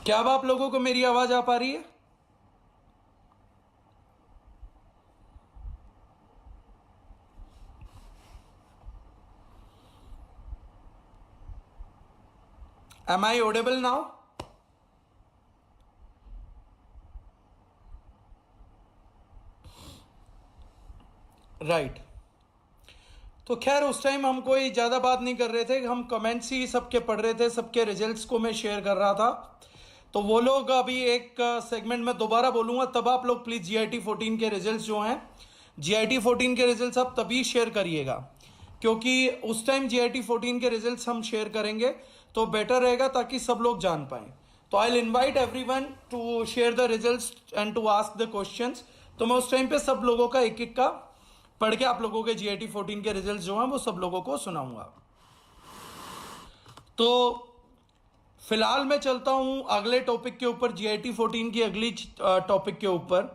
क्या अब आप लोगों को मेरी आवाज आ पा रही है? Am I audible now? Right. तो खैर उस टाइम हम कोई ज़्यादा बात नहीं कर रहे थे, हम कमेंट्स ही सबके पढ़ रहे थे, सबके रिजल्ट्स को मैं शेयर कर रहा था। तो वो लोग अभी एक सेगमेंट में दोबारा बोलूँगा, तब आप लोग प्लीज़ GIT 14 के रिजल्ट्स जो हैं, GIT 14 के रिजल्ट्स आप तभी शेयर करिएगा, क्योंकि उस टाइम GIT 14 के रिजल्ट्स हम शेयर करेंगे तो बेटर रहेगा, ताकि सब लोग जान पाएँ। तो I will invite everyone to share the results and to ask the questions. तो मैं उस टाइम पे सब लोगों का एक एक का पढ़ के आप लोगों के GIT 14 के रिजल्ट्स जो हैं वो सब लोगों को सुनाऊंगा। तो फिलहाल मैं चलता हूं अगले टॉपिक के ऊपर, GIT 14 की अगली टॉपिक के ऊपर।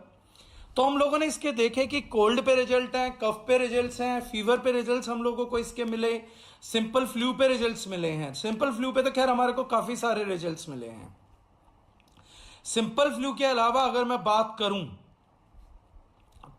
तो हम लोगों ने इसके देखे कि कोल्ड पे रिजल्ट हैं, कफ पे रिजल्ट्स हैं, फीवर पे रिजल्ट्स हम लोगों को इसके मिले, सिंपल फ्लू पे रिजल्ट्स मिले हैं। सिंपल फ्लू पे तो खैर हमारे को काफी सारे रिजल्ट्स मिले हैं। सिंपल फ्लू के अलावा अगर मैं बात करूं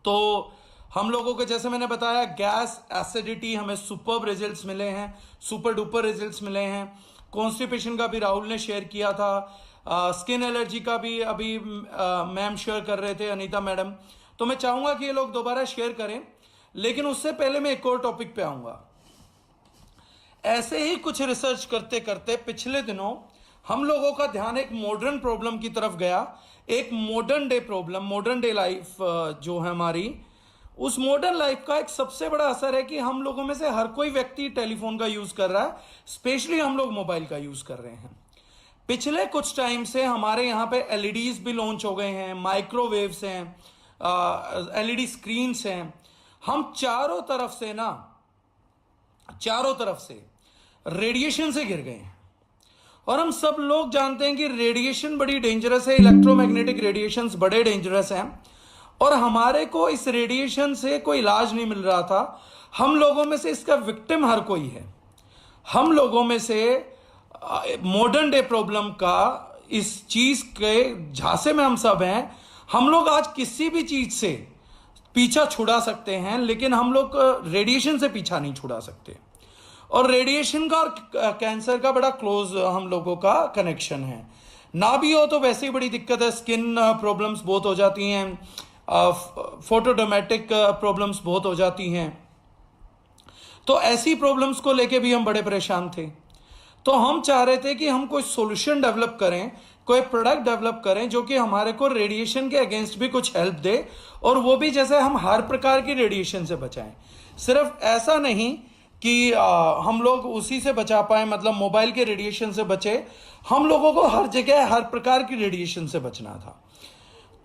तो हम लोगों को, जैसे मैंने बताया, गैस एसिडिटी हमें सुपर्ब रिजल्ट्स मिले हैं, सुपर डुपर रिजल्ट्स मिले हैं। कॉन्स्टिपेशन का भी राहुल ने शेयर किया था। स्किन एलर्जी का भी अभी मैम शेयर कर रहे थे, अनीता मैडम। तो मैं चाहूंगा कि ये लोग दोबारा शेयर करें, लेकिन उससे पहले मैं एक और टॉपिक पे आऊंगा। ऐसे ही कुछ रिसर्च करते करते पिछले दिनों हम लोगों का ध्यान एक मॉडर्न प्रॉब्लम की तरफ गया। एक modern day problem, modern day life जो है हमारी, उस मॉडर्न लाइफ का एक सबसे बड़ा असर है कि हम लोगों में से हर कोई व्यक्ति टेलीफोन का यूज कर रहा है, स्पेशली हम लोग मोबाइल का यूज कर रहे हैं। पिछले कुछ टाइम से हमारे यहाँ पे LEDs भी लॉन्च हो गए हैं, माइक्रोवेव्स हैं, LED स्क्रीन्स हैं। हम चारों तरफ से रेडिएशन से घिर गए हैं। और हम सब लोग जानते हैं कि रेडिएशन बड़ी डेंजरस है, इलेक्ट्रोमैग्नेटिक रेडिएशंस बड़े डेंजरस हैं, और हमारे को इस रेडिएशन से कोई इलाज नहीं मिल रहा था। हम लोगों में से इसका विक्टिम हर कोई है। हम लोगों में से मॉडर्न डे प्रॉब्लम का, इस चीज के झांसे में हम सब हैं। हम लोग आज किसी भी चीज से पीछा छुड़ा सकते हैं, लेकिन हम लोग रेडिएशन से पीछा नहीं छुड़ा सकते। और रेडिएशन का और कैंसर का बड़ा क्लोज हम लोगों का कनेक्शन है। ना भी हो तो वैसे ही बड़ी दिक्कत है, स्किन प्रॉब्लम्स बहुत हो जाती हैं, फोटोडोमेटिक प्रॉब्लम्स बहुत हो जाती हैं। तो ऐसी प्रॉब्लम्स को लेके भी हम बड़े परेशान थे। तो हम चाह रहे थे कि हम कोई सॉल्यूशन डेवलप करें, कोई प्रोडक्ट डेवलप करें जो कि हमारे को रेडिएशन के अगेंस्ट भी कुछ हेल्प दे, और वो भी जैसे हम हर प्रकार की रेडिएशन से बचाएं। सिर्फ ऐसा नहीं कि हम लोग उसी से बचा पाए, मतलब मोबाइल के रेडिएशन से बचे। हम लोगों को हर जगह हर प्रकार की रेडिएशन से बचना था।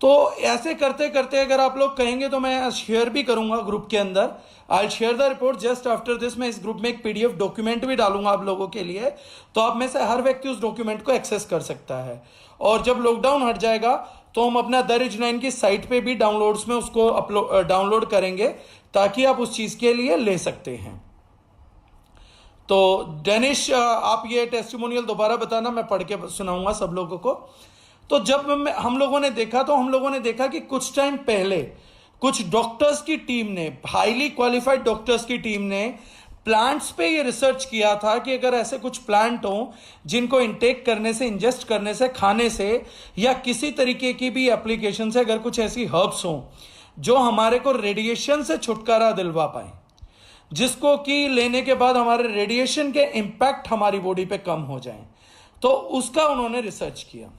तो ऐसे करते करते अगर आप लोग कहेंगे तो मैं शेयर भी करूंगा ग्रुप के अंदर। I share the report just after this. मैं इस ग्रुप में एक PDF डॉक्यूमेंट भी डालूंगा आप लोगों के लिए, तो आप में से हर व्यक्ति उस डॉक्यूमेंट को एक्सेस कर सकता है। और जब लॉकडाउन हट जाएगा तो हम अपना दरिज9 की साइट पे भी डाउनलोड्स में उसको डाउनलोड करेंगे, ताकि आप उस चीज के लिए ले सकते हैं। तो डेनिश, आप ये टेस्टिमोनियल दोबारा बताना, मैं पढ़ के सुनाऊंगा सब लोगों को। तो जब हम लोगों ने देखा कि कुछ टाइम पहले कुछ डॉक्टर्स की टीम ने, हाईली क्वालिफाइड डॉक्टर्स की टीम ने प्लांट्स पे ये रिसर्च किया था कि अगर ऐसे कुछ प्लांट हो जिनको इंटेक करने से, इंजेस्ट करने से, खाने से, या किसी तरीके की भी एप्लीकेशन से, अगर कुछ ऐसी हर्ब्स हो जो हमारे को रेडिएशन से छुटकारा दिलवा पाए, जिसको कि लेने के बाद हमारे रेडिएशन के इंपैक्ट हमारी बॉडी पे कम हो जाए, तो उसका उन्होंने रिसर्च किया।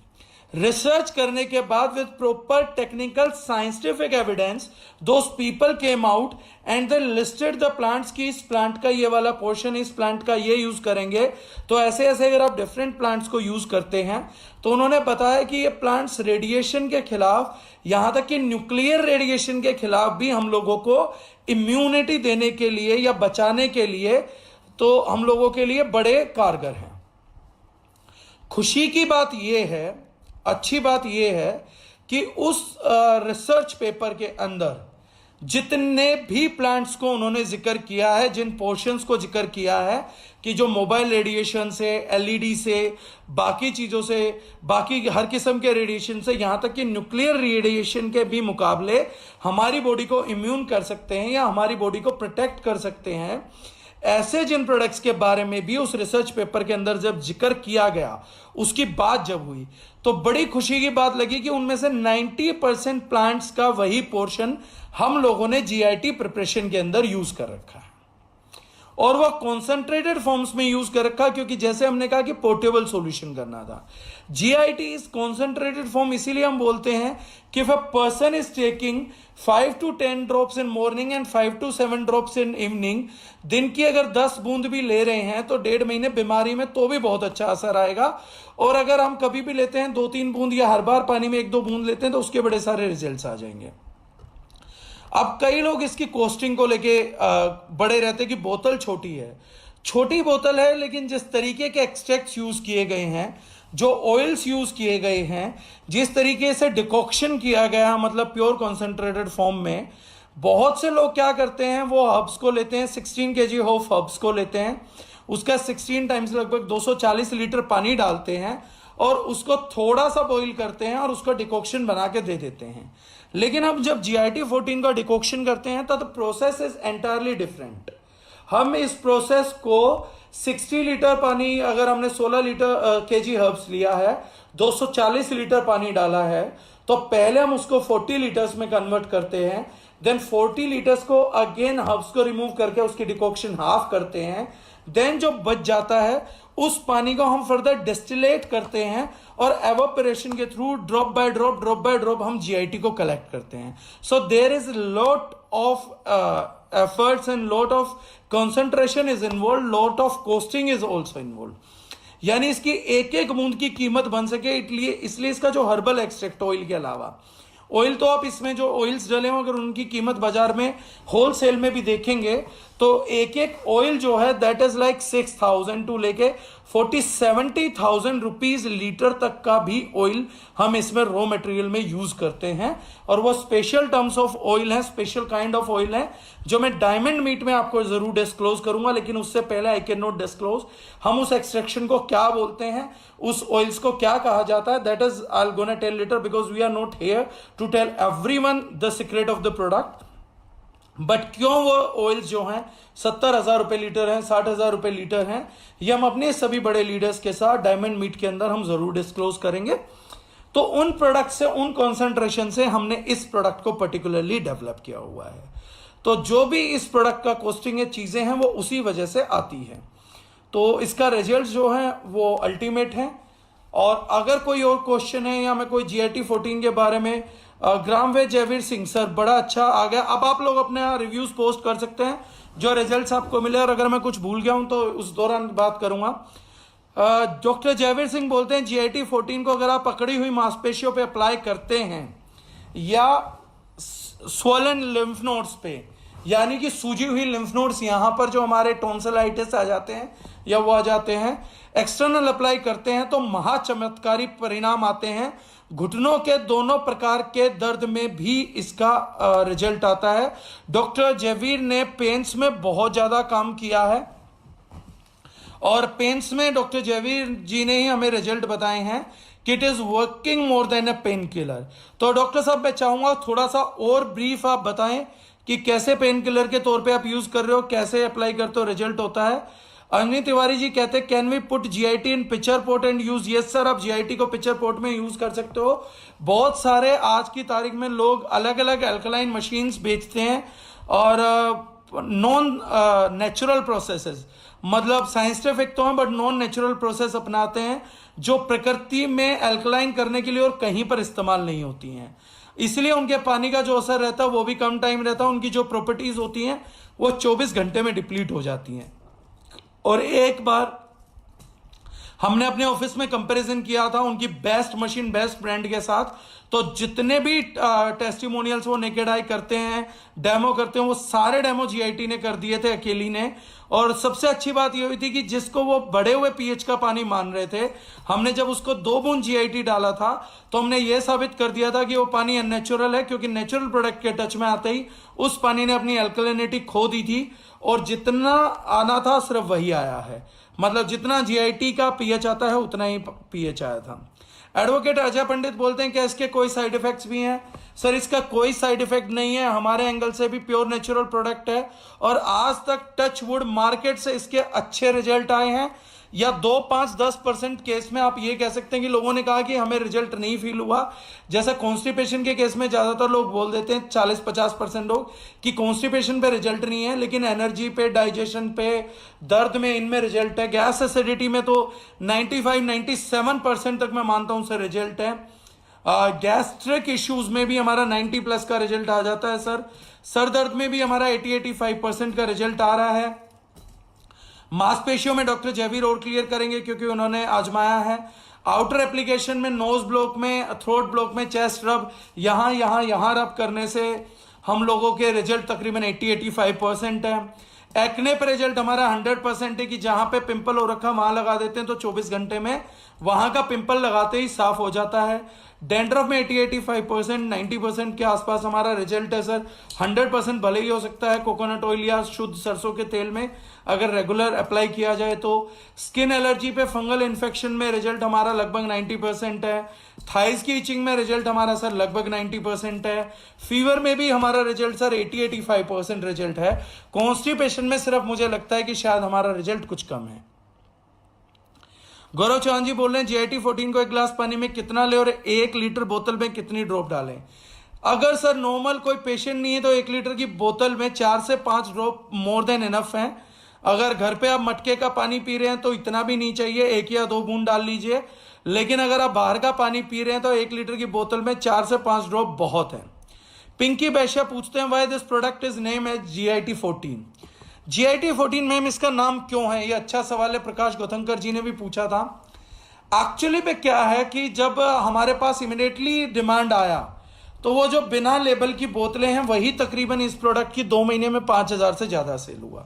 रिसर्च करने के बाद with proper technical scientific evidence those people came out and they listed the plants की, इस प्लांट का ये वाला पोर्शन, इस प्लांट का ये यूज करेंगे तो ऐसे ऐसे अगर आप डिफरेंट प्लांट्स को यूज करते हैं तो उन्होंने बताया कि ये प्लांट्स रेडिएशन के खिलाफ, यहां तक कि न्यूक्लियर रेडिएशन के खिलाफ भी हम लोगों को इम्यूनिटी देने के लिए या बचाने के लिए, तो हम लोगों के लिए बड़े कारगर हैं। खुशी की बात यह है, अच्छी बात यह है कि उस रिसर्च पेपर के अंदर जितने भी प्लांट्स को उन्होंने जिक्र किया है, जिन पोर्शंस को जिक्र किया है कि जो मोबाइल रेडिएशन से, एलईडी से, बाकी चीजों से, बाकी हर किस्म के रेडिएशन से, यहां तक कि न्यूक्लियर रेडिएशन के भी मुकाबले हमारी बॉडी को इम्यून कर सकते हैं या हमारी बॉडी को प्रोटेक्ट कर सकते हैं, ऐसे जिन प्रोडक्ट्स के बारे में भी उस रिसर्च पेपर के अंदर जब जिक्र किया गया, उसकी बात जब हुई, तो बड़ी खुशी की बात लगी कि उनमें से 90% प्लांट्स का वही पोर्शन हम लोगों ने जीआईटी प्रिपरेशन के अंदर यूज कर रखा है, और वह कॉन्सेंट्रेटेड फॉर्म्स में यूज कर रखा, क्योंकि जैसे हमने कहा कि पोर्टेबल सॉल्यूशन करना था। जीआईटी इज कॉन्सेंट्रेटेड फॉर्म इसीलिए हम बोलते हैं कि if a person is taking 5 to 10 drops in morning and 5 to 7 drops in evening, दिन की अगर 10 बूंद भी ले रहे हैं तो 1.5 महीने बीमारी में तो भी बहुत अच्छा असर आएगा, और अगर हम कभी भी लेते हैं 2-3 बूंद या हर बार पानी में 1-2 बूंद लेते हैं तो उसके बड़े सारे रिजल्ट्स आ जाएंगे। अब कई लोग इसकी कॉस्टिंग को लेके बड़े रहते कि बोतल छोटी है। छोटी बोतल है, लेकिन जिस तरीके के एक्सट्रैक्ट्स यूज किए गए हैं, जो ऑयल्स यूज किए गए हैं, जिस तरीके से डिकॉक्शन किया गया, मतलब प्योर कॉन्सेंट्रेटेड फॉर्म में, बहुत से लोग क्या करते हैं, वो हर्ब्स को लेते हैं, 16 kg ऑफ हर्ब्स को लेते हैं, उसका 16 टाइम्स लगभग 240 लीटर पानी डालते हैं और उसको थोड़ा सा बॉईल करते हैं और उसका डिकॉक्शन बना के दे देते हैं। लेकिन हम जब GIT 14 का डिकॉक्शन करते हैं तो the process is entirely different. हम इस प्रोसेस को 60 लीटर पानी, अगर हमने 16 लीटर kg हर्ब्स लिया है, 240 लीटर पानी डाला है, तो पहले हम उसको 40 लीटर्स में कन्वर्ट करते हैं, देन 40 लीटर्स को अगेन हर्ब्स को रिमूव करके उसकी डिकॉक्शन हाफ करते हैं, देन जो बच जाता है उस पानी को हम फर्दर डिस्टिलेट करते हैं और एवापोरेशन के थ्रू ड्रॉप बाय ड्रॉप हम GIT को कलेक्ट करते हैं। So there is lot of efforts and lot of concentration is involved, lot of costing is also involved। यानी इसकी एक एक बूंद की कीमत बन सके, इसलिए इसका जो हर्बल एक्सट्रैक्ट ऑयल के अलावा ऑयल, तो आप इसमें जो ऑयल्स डले हो अगर उनकी कीमत बाजार में होलसेल में भी देखेंगे तो एक एक ऑयल जो है दैट इज लाइक 6,000 टू लेके 40-70,000 रुपीज लीटर तक का भी ऑयल हम इसमें रॉ मटेरियल में यूज करते हैं, और वो स्पेशल टर्म्स ऑफ ऑयल है, स्पेशल काइंड ऑफ ऑयल है, जो मैं डायमंड मीट में आपको जरूर डिस्क्लोज करूंगा। लेकिन उससे पहले आई कैन नॉट डिस्क्लोज हम उस एक्सट्रैक्शन को क्या बोलते हैं, उस ऑयल्स को क्या कहा जाता है, that is I gonna tell later, because we are not here to tell everyone the secret of the product. But क्यों वो ऑयल्स जो हैं 70,000 रुपए लीटर हैं, 60,000 रुपए लीटर हैं, ये हम अपने सभी बड़े लीडर्स के साथ डायमंड मीट के अंदर हम जरूर डिस्क्लोज करेंगे। तो उन प्रोडक्ट से, उन कॉन्सेंट्रेशन से हमने इस प्रोडक्ट को पर्टिकुलरली डेवलप किया हुआ है। तो जो भी इस प्रोडक्ट का कॉस्टिंग है, चीजें हैं, वो उसी वजह से आती है। तो इसका रिजल्ट जो है वो अल्टीमेट है। और अगर कोई और क्वेश्चन है या मैं कोई GIT 14 के बारे में, ग्रामवेद जयवीर सिंह सर बड़ा अच्छा आ गया। अब आप लोग अपने रिव्यूज पोस्ट कर सकते हैं जो रिजल्ट्स आपको मिले, और अगर मैं कुछ भूल गया हूं तो उस दौरान बात करूंगा। डॉक्टर जयवीर सिंह बोलते हैं GIT 14 को अगर आप पकड़ी हुई मांसपेशियों पे अप्लाई करते हैं या स्वोलन लिम्फ नोड्स पे, यानी कि सूजी हुई लिम्फ नोड्स, यहां पर जो हमारे टॉन्सिलाइटिस आ जाते हैं या वो आ जाते हैं, एक्सटर्नल अप्लाई करते हैं तो महाचमत्कारी परिणाम आते हैं। घुटनों के दोनों प्रकार के दर्द में भी इसका रिजल्ट आता है। डॉक्टर जयवीर ने पेन्स में बहुत ज्यादा काम किया है, और पेन्स में डॉक्टर जयवीर जी ने ही हमें रिजल्ट बताए हैं कि it is working more than a pain killer. तो डॉक्टर साहब मैं चाहूंगा थोड़ा सा और ब्रीफ आप बताएं कि कैसे पेन किलर के तौर पे आप यूज कर रहे हो, कैसे अप्लाई करते हो, रिजल्ट होता है। अनिल तिवारी जी कहते हैं can we put GIT in picture pot and use. Yes sir, आप GIT को पिक्चर पोट में यूज कर सकते हो। बहुत सारे आज की तारीख में लोग अलग अलग अल्कलाइन मशीन्स बेचते हैं और नॉन नेचुरल प्रोसेसेस, मतलब साइंटिफिक तो है बट नॉन नेचुरल प्रोसेस अपनाते हैं जो प्रकृति में अल्कलाइन करने के लिए और कहीं पर इस्तेमाल नहीं होती हैं। इसलिए उनके पानी का जो असर रहता है वो भी कम टाइम रहता है, उनकी जो प्रॉपर्टीज होती हैं वो 24 घंटे में डिप्लीट हो जाती हैं। और एक बार हमने अपने ऑफिस में कंपैरिजन किया था उनकी बेस्ट मशीन, बेस्ट ब्रांड के साथ, तो जितने भी टेस्टिमोनियल्स वो नेकेड आई करते हैं, डेमो करते हैं, वो सारे डेमो GIT ने कर दिए थे अकेली ने। और सबसे अच्छी बात ये हुई थी कि जिसको वो बढ़े हुए पीएच का पानी मान रहे थे, हमने जब उसको 2 बूंद जीआईटी डाला था तो हमने ये साबित कर दिया था कि वो पानी अननेचुरल है, क्योंकि नेचुरल प्रोडक्ट के टच में आते ही उस पानी ने अपनी अल्कलिनिटी खो दी थी और जितना आना था सिर्फ वही आया है। मतलब जितना जीआईटी का पीएच आता है उतना ही पीएच आया था। एडवोकेट अजय पंडित बोलते हैं क्या इसके कोई साइड इफेक्ट्स भी हैं? सर इसका कोई साइड इफेक्ट नहीं है, हमारे एंगल से भी प्योर नेचुरल प्रोडक्ट है और आज तक टच वुड मार्केट से इसके अच्छे रिजल्ट आए हैं। या 2, 5, 10% केस में आप ये कह सकते हैं कि लोगों ने कहा कि हमें रिजल्ट नहीं फील हुआ। जैसा कॉन्स्टिपेशन के केस में ज्यादातर लोग बोल देते हैं 40-50% लोग कि कॉन्स्टिपेशन पे रिजल्ट नहीं है, लेकिन एनर्जी पे, डाइजेशन पे, दर्द में इनमें रिजल्ट है। गैस एसिडिटी में तो 95-97% तक मैं मानता हूं सर रिजल्ट है। गैस्ट्रिक इश्यूज में भी हमारा 90+ का रिजल्ट आ जाता है सर। सर दर्द में भी हमारा 80-85% का रिजल्ट आ रहा है। मांसपेशियों में डॉक्टर जयवीर और क्लियर करेंगे क्योंकि उन्होंने आजमाया है। आउटर एप्लीकेशन में, नोज ब्लॉक में, थ्रोट ब्लॉक में, चेस्ट रब, यहां रब करने से हम लोगों के रिजल्ट तकरीबन 80-85% है। एक्ने पे रिजल्ट हमारा 100% है कि जहां पे पिंपल हो रखा वहां लगा देते हैं तो 24 घंटे में वहां का पिंपल लगाते ही साफ हो जाता है। डेंड्रफ में 80-85%, 90% के आसपास हमारा रिजल्ट है सर। 100% भले ही हो सकता है कोकोनट ऑयल या शुद्ध सरसों के तेल में अगर रेगुलर अप्लाई किया जाए तो। स्किन एलर्जी पे, फंगल इन्फेक्शन में रिजल्ट हमारा लगभग 90% है। थाइज की इचिंग में रिजल्ट हमारा सर लगभग 90% है। फीवर में भी हमारा रिजल्ट सर 80-85% रिजल्ट है। कॉन्स्टिपेशन में सिर्फ मुझे लगता है कि शायद हमारा रिजल्ट कुछ कम है। गौरव चौहान जी बोल रहे हैं जीआईटी 14 को 1 गिलास पानी में कितना ले और 1 लीटर बोतल में कितनी ड्रॉप डालें? अगर सर नॉर्मल कोई पेशेंट नहीं है तो 1 लीटर की बोतल में 4 से 5 ड्रॉप मोर देन इनफ है। अगर घर पे आप मटके का पानी पी रहे हैं तो इतना भी नहीं चाहिए, 1 या 2 बूंद डाल लीजिए। लेकिन अगर आप बाहर का पानी पी रहे हैं तो 1 लीटर की बोतल में 4 से 5 ड्रॉप बहुत है। पिंकी बैश्या पूछते हैं why this product is name as GIT 14। GIT 14 ma'am इसका नाम क्यों है? ये अच्छा सवाल है, प्रकाश गौतमकर जी ने भी पूछा था। एक्चुअली पे क्या है कि जब हमारे पास इमिडिएटली डिमांड आया तो वो जो बिना लेबल की बोतलें हैं वही तकरीबन इस प्रोडक्ट की 2 महीने में 5000 से ज्यादा सेल हुआ।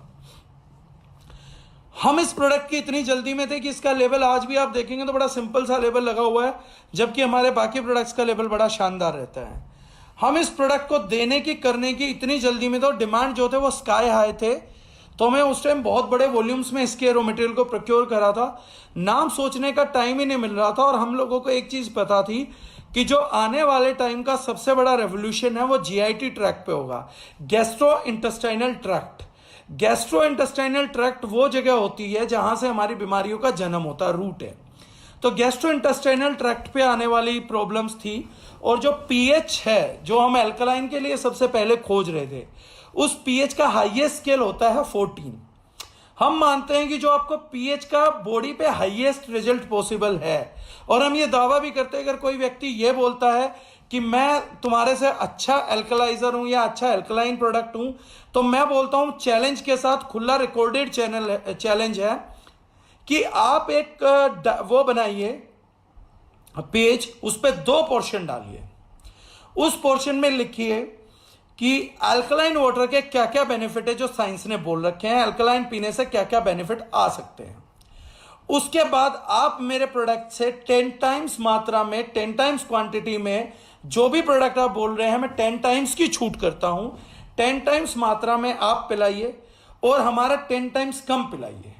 हम इस प्रोडक्ट की इतनी जल्दी में थे कि इसका लेबल आज भी आप देखेंगे तो बड़ा सिंपल सा लेबल लगा हुआ है, जबकि हमारे बाकी प्रोडक्ट्स का लेबल बड़ा शानदार रहता है। हम इस प्रोडक्ट को देने की, करने की इतनी जल्दी में, तो डिमांड जो थे वो स्काई हाई थे, तो हमें उस टाइम बहुत बड़े वॉल्यूम्स में इसके रॉ मटेरियल को प्रोक्योर करा था। नाम सोचने का टाइम ही नहीं मिल रहा था और हम लोगों को एक चीज पता थी कि जो आने वाले टाइम का सबसे बड़ा रेवोल्यूशन है वो जीआईटी ट्रैक्ट पे होगा, gastro intestinal tract. Gastro intestinal tract वो जगह होती है जहां से हमारी बीमारियों का जन्म होता है, रूट है। तो गैस्ट्रो इंटेस्टाइनल ट्रैक्ट पे आने वाली प्रॉब्लम्स थी और जो पीएच है जो हम एल्कलाइन के लिए सबसे पहले खोज रहे थे, उस पीएच का हाईएस्ट स्केल होता है 14। हम मानते हैं कि जो आपको पीएच का बॉडी पे हाईएस्ट रिजल्ट पॉसिबल है, और हम ये दावा भी करते हैं अगर कोई व्यक्ति ये बोलता है कि मैं तुम्हारे से अच्छा एल्कलाइजर हूं या अच्छा एल्कलाइन प्रोडक्ट हूं, तो मैं बोलता हूं चैलेंज के साथ, खुला रिकॉर्डेड चैलेंज है कि आप एक वो बनाइए पेज, उस पर 2 पोर्शन डालिए। उस पोर्शन में लिखिए कि अल्कलाइन वाटर के क्या क्या बेनिफिट है जो साइंस ने बोल रखे हैं, अल्कलाइन पीने से क्या क्या बेनिफिट आ सकते हैं। उसके बाद आप मेरे प्रोडक्ट से 10 टाइम्स मात्रा में, 10 टाइम्स क्वांटिटी में जो भी प्रोडक्ट आप बोल रहे हैं मैं 10 टाइम्स की छूट करता हूं, 10 टाइम्स मात्रा में आप पिलाइए और हमारा 10 टाइम्स कम पिलाइए।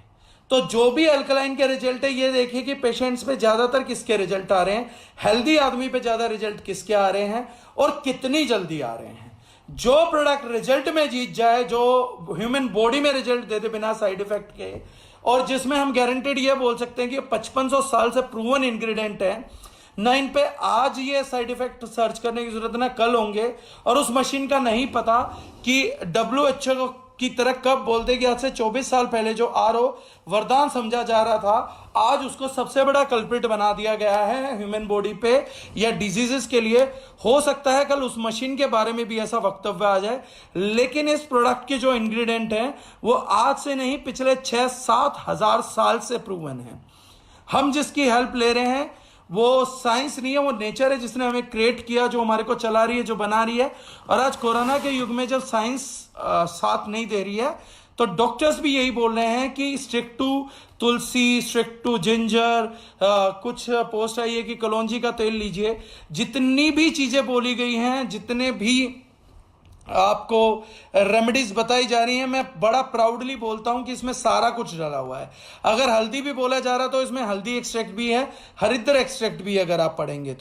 तो जो भी अल्कलाइन के रिजल्ट है ये देखिए कि पेशेंट्स पे ज्यादातर किसके रिजल्ट आ रहे हैं, हेल्दी आदमी पे ज्यादा रिजल्ट किसके आ रहे हैं और कितनी जल्दी आ रहे हैं। जो प्रोडक्ट रिजल्ट में जीत जाए, जो ह्यूमन बॉडी में रिजल्ट दे दे बिना साइड इफेक्ट के, और जिसमें हम गारंटेड ये बोल सकते हैं कि 5500 साल से प्रूवन इंग्रेडिएंट है, ना इन पे आज ये साइड इफेक्ट सर्च करने की जरूरत ना कल होंगे, और उस मशीन का नहीं पता कि WHO की तरह कब बोल देगी। आज से 24 साल पहले जो RO वरदान समझा जा रहा था, आज उसको सबसे बड़ा कल्प्रिट बना दिया गया है ह्यूमन बॉडी पे या डिजीजेस के लिए। हो सकता है कल उस मशीन के बारे में भी ऐसा वक्तव्य आ जाए, लेकिन इस प्रोडक्ट के जो इंग्रेडिएंट हैं वो आज से नहीं, पिछले 6-7 हजार साल से प्रूवन है। हम जिसकी हेल्प ले रहे हैं वो साइंस नहीं है, वो नेचर है जिसने हमें क्रिएट किया, जो हमारे को चला रही है, जो बना रही है। और आज कोरोना के युग में जब साइंस साथ नहीं दे रही है तो डॉक्टर्स भी यही बोल रहे हैं कि stick to tulsi, stick to ginger, कुछ पोस्ट आई है कि कलौंजी का तेल लीजिए। जितनी भी चीजें बोली गई हैं, जितने भी आपको रेमेडीज बताई जा रही हैं, मैं बड़ा प्राउडली बोलता हूं कि इसमें सारा कुछ डाला हुआ है। अगर हल्दी भी बोला जा रहा तो इसमें हल्दी एक्सट्रैक्ट भी है, हरिद्र एक्सट्रैक्ट भी है। अगर आप पढ़ेंगे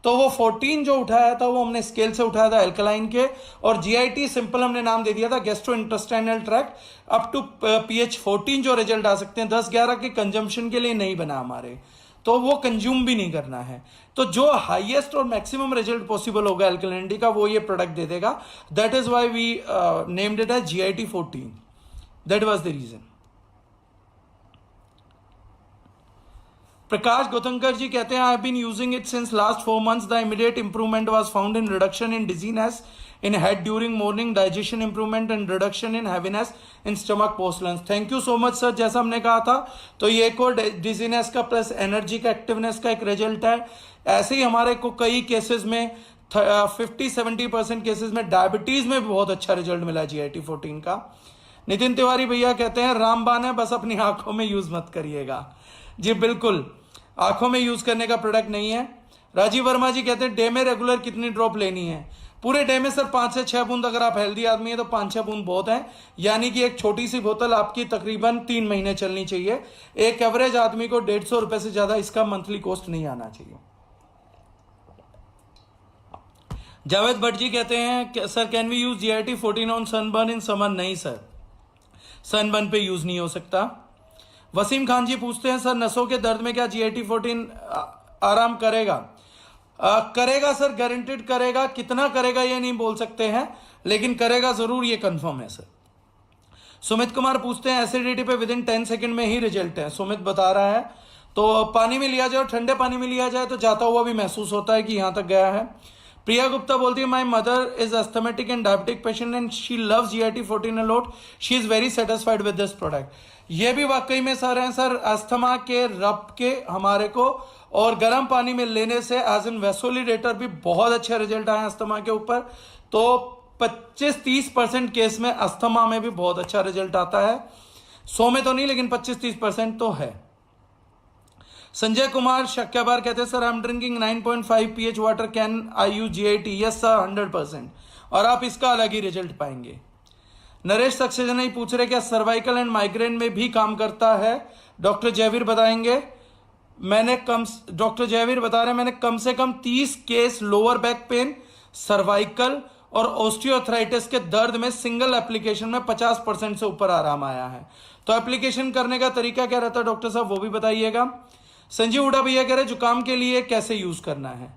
तो वो 14 जो उठाया था वो हमने स्केल से उठाया था एल्कलाइन के, और जीआईटी सिंपल हमने नाम दे दिया था gastro intestinal tract. Up to pH 14 जो रिजल्ट आ सकते हैं 10-11 के कंजम्पशन के लिए नहीं बना हमारे, तो वो कंज्यूम भी नहीं करना है। तो जो हाईएस्ट और मैक्सिमम रिजल्ट पॉसिबल होगा एल्कलिनिटी का, वो ये प्रोडक्ट दे देगा। That is why we named it as GIT 14। That was the reason. Prakash Gautamkar ji कहते हैं I have been using it since last 4 months। The immediate improvement was found in reduction in dizziness in head during morning, digestion improvement and reduction in heaviness in stomach post lunch। Thank you so much sir. जैसा हमने कहा था, तो ये एक और dizziness का plus energy का, एक्टिवनेस का एक रिजल्ट है। ऐसे ही हमारे को कई केसेस में 50-70% केसेस में डायबिटीज में भी बहुत अच्छा रिजल्ट मिला जीआईटी 14 का। नितिन तिवारी भैया कहते हैं रामबाण है, बस अपनी आंखों में यूज मत करिएगा। जी बिल्कुल, आंखों में यूज करने का प्रोडक्ट नहीं है। राजीव वर्मा जी कहते हैं डे में रेगुलर कितनी ड्रॉप लेनी है? पूरे डे में सर 5 से 6 बूंद। अगर आप हेल्दी आदमी है तो 5-6 बूंद बहुत है, यानी कि एक छोटी सी बोतल आपकी तकरीबन 3 महीने चलनी चाहिए। एक एवरेज आदमी को 150 रुपए से ज्यादा इसका मंथली कॉस्ट नहीं आना चाहिए। जावेद भट्ट जी कहते हैं sir can we use GIT 14 on sunburn in summer? नहीं सर, सनबर्न पे यूज नहीं हो सकता। वसीम खान जी पूछते हैं सर नसों के दर्द में क्या जीआईटी 14 आराम करेगा? करेगा सर, गारंटेड करेगा। कितना करेगा ये नहीं बोल सकते हैं, लेकिन करेगा जरूर, ये कंफर्म है सर। सुमित कुमार पूछते हैं एसिडिटी पे विद इन 10 सेकंड में ही रिजल्ट है। सुमित बता रहा है तो पानी में लिया जाए और ठंडे पानी में लिया जाए तो जाता हुआ भी महसूस होता है कि यहां तक गया है। प्रिया गुप्ता बोलती है my mother is asthmatic and diabetic patient and she loves GIT 14 a lot. She is very satisfied with this product. ये भी वाकई में सर हैं सर, अस्थमा के रब के हमारे को और गर्म पानी में लेने से एज एन वेसोलिडेटर भी बहुत अच्छे रिजल्ट आए अस्थमा के ऊपर। तो 25-30% केस में अस्थमा में भी बहुत अच्छा रिजल्ट आता है। 100 में तो नहीं, लेकिन 25-30% तो है। संजय कुमार शक्याबार कहते हैं sir I am drinking 9.5 pH water, can I use GIT? Yes sir 100%, और आप इसका अलग ही रिजल्ट पाएंगे। नरेश सक्सेना ही पूछ रहे क्या सर्वाइकल एंड माइग्रेन में भी काम करता है? डॉक्टर जयवीर बताएंगे। डॉक्टर जयवीर बता रहे हैं मैंने कम से कम 30 case lower back pain, cervical और ऑस्टियोआर्थराइटिस के दर्द में सिंगल एप्लीकेशन में 50% से ऊपर आराम आया है। तो एप्लीकेशन करने का तरीका क्या रहता है डॉक्टर साहब, वो भी बताइएगा। संजीव हुडा भैया कह रहे जुकाम के लिए कैसे यूज करना है?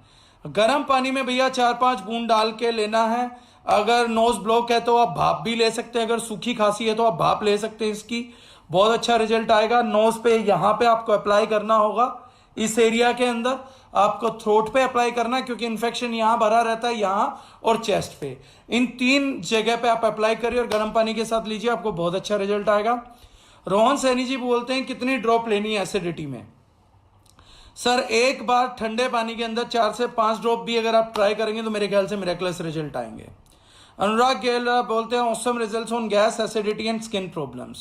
गर्म पानी में भैया 4-5 बूंद डाल के लेना है। अगर नोज ब्लॉक है तो आप भाप भी ले सकते हैं, अगर सूखी खांसी है तो आप भाप ले सकते हैं, इसकी बहुत अच्छा रिजल्ट आएगा। नोज पे यहां पे आपको अप्लाई करना होगा, इस एरिया के अंदर आपको थ्रोट पे अप्लाई करना है, क्योंकि इन्फेक्शन यहां भरा रहता है, यहां और चेस्ट पे। इन 3 जगह पे आप अप्लाई करिए और गर्म पानी के साथ लीजिए, आपको बहुत अच्छा रिजल्ट आएगा। रोहन सैनी जी बोलते हैं कितनी ड्रॉप लेनी है एसिडिटी में? सर एक बार ठंडे पानी के अंदर 4 से 5 ड्रॉप भी अगर आप ट्राई करेंगे तो मेरे ख्याल से मिरेकलस रिजल्ट आएंगे। अनुराग गेल बोलते हैं awesome results on gas, acidity and skin problems.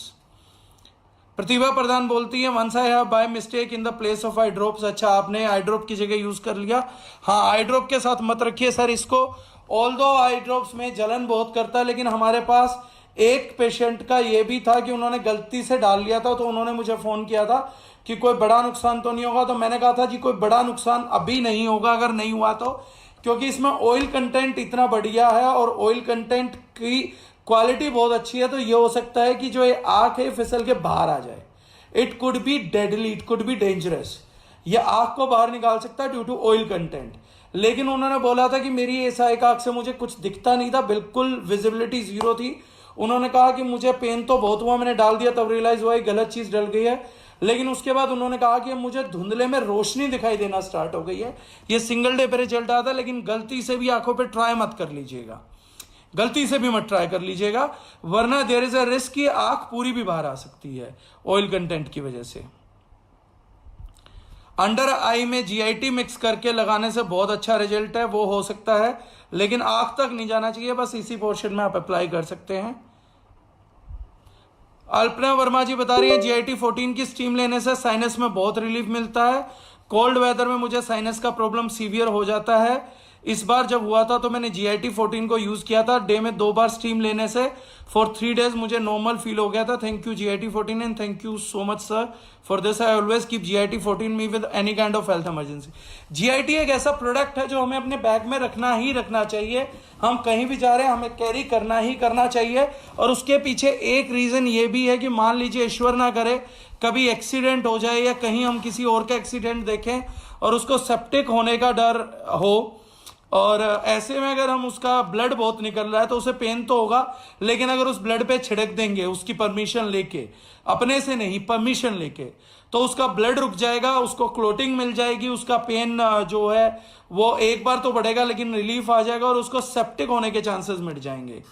Pratibha Pradhan बोलती है once I have by mistake in the place of eye drops. अच्छा, आपने आई ड्रॉप की जगह यूज कर लिया। हाँ, आई ड्रॉप के साथ मत रखिए सर इसको। ऑल्दो आई ड्रॉप्स में जलन बहुत करता है, लेकिन हमारे पास एक पेशेंट का ये भी था कि उन्होंने गलती से डाल लिया था, तो उन्होंने मुझे फोन किया था कि कोई बड़ा नुकसान तो नहीं होगा। तो मैंने कहा था जी कोई बड़ा नुकसान अभी नहीं होगा, अगर नहीं हुआ तो, क्योंकि इसमें ऑयल कंटेंट इतना बढ़िया है और ऑयल कंटेंट की क्वालिटी बहुत अच्छी है। तो ये हो सकता है कि जो ये आंख है फिसल के बाहर आ जाए। It could be deadly, it could be dangerous. ये आंख को बाहर निकाल सकता है ड्यू टू ऑयल कंटेंट। लेकिन उन्होंने बोला था कि मेरी ऐसा एक आंख से मुझे कुछ दिखता नहीं था, बिल्कुल विजिबिलिटी 0 थी। उन्होंने कहा कि मुझे पेन तो बहुत हुआ, मैंने डाल दिया तब रियलाइज हुआ गलत चीज डल गई है। लेकिन उसके बाद उन्होंने कहा कि मुझे धुंधले में रोशनी दिखाई देना स्टार्ट हो गई है। ये सिंगल डे पे रिजल्ट आता है, लेकिन गलती से भी आंखों पे ट्राई मत कर लीजिएगा, गलती से भी मत ट्राई कर लीजिएगा, वरना देयर इज अ रिस्क कि आंख पूरी भी बाहर आ सकती है ऑयल कंटेंट की वजह से। अंडर आई में जीआईटी मिक्स करके लगाने से बहुत अच्छा रिजल्ट है, वो हो सकता है, लेकिन आंख तक नहीं जाना चाहिए, बस इसी पोर्शन में आप अप्लाई कर सकते हैं। अल्पना वर्मा जी बता रही है GIT 14 की स्टीम लेने से साइनस में बहुत रिलीफ मिलता है। कोल्ड वेदर में मुझे साइनस का प्रॉब्लम सीवियर हो जाता है। इस बार जब हुआ था तो मैंने GIT 14 को यूज किया था। डे में 2 बार स्टीम लेने से फॉर 3 days मुझे नॉर्मल फील हो गया था। Thank you GIT 14 and thank you so much sir for this. I always keep GIT 14 me with any kind of health emergency. GIT एक ऐसा प्रोडक्ट है जो हमें अपने बैग में रखना ही रखना चाहिए। हम कहीं भी जा रहे हैं हमें कैरी करना ही करना चाहिए। और उसके पीछे एक रीजन ये भी है कि मान लीजिए ईश्वर ना करे कभी एक्सीडेंट हो जाए या कहीं हम किसी और का एक्सीडेंट देखें और उसको सेप्टिक होने का डर हो, और ऐसे में अगर हम उसका ब्लड बहुत निकल रहा है तो उसे पेन तो होगा, लेकिन अगर उस ब्लड पे छिड़क देंगे उसकी परमिशन लेके, अपने से नहीं परमिशन लेके, तो उसका ब्लड रुक जाएगा, उसको क्लोटिंग मिल जाएगी, उसका पेन जो है वो एक बार तो बढ़ेगा लेकिन रिलीफ आ जाएगा और उसको सेप्टिक होने के चांसेस मिट जाएंगे।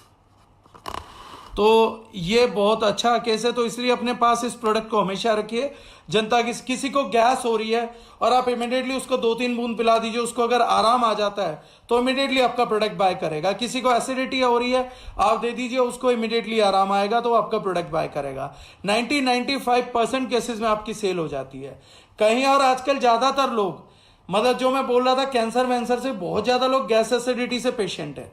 तो ये बहुत अच्छा केस है। तो इसलिए अपने पास इस प्रोडक्ट को हमेशा रखिए। जनता किसी को गैस हो रही है और आप इमीडिएटली उसको 2-3 बूंद पिला दीजिए, उसको अगर आराम आ जाता है तो इमीडिएटली आपका प्रोडक्ट बाय करेगा। किसी को एसिडिटी हो रही है आप दे दीजिए, उसको इमीडिएटली आराम आएगा तो आपका प्रोडक्ट बाय करेगा। 90-95% केसेस में आपकी सेल हो जाती है कहीं। और आजकल ज्यादातर लोग, मतलब जो मैं बोल रहा था कैंसर वैंसर से, बहुत ज्यादा लोग गैस एसिडिटी से पेशेंट है।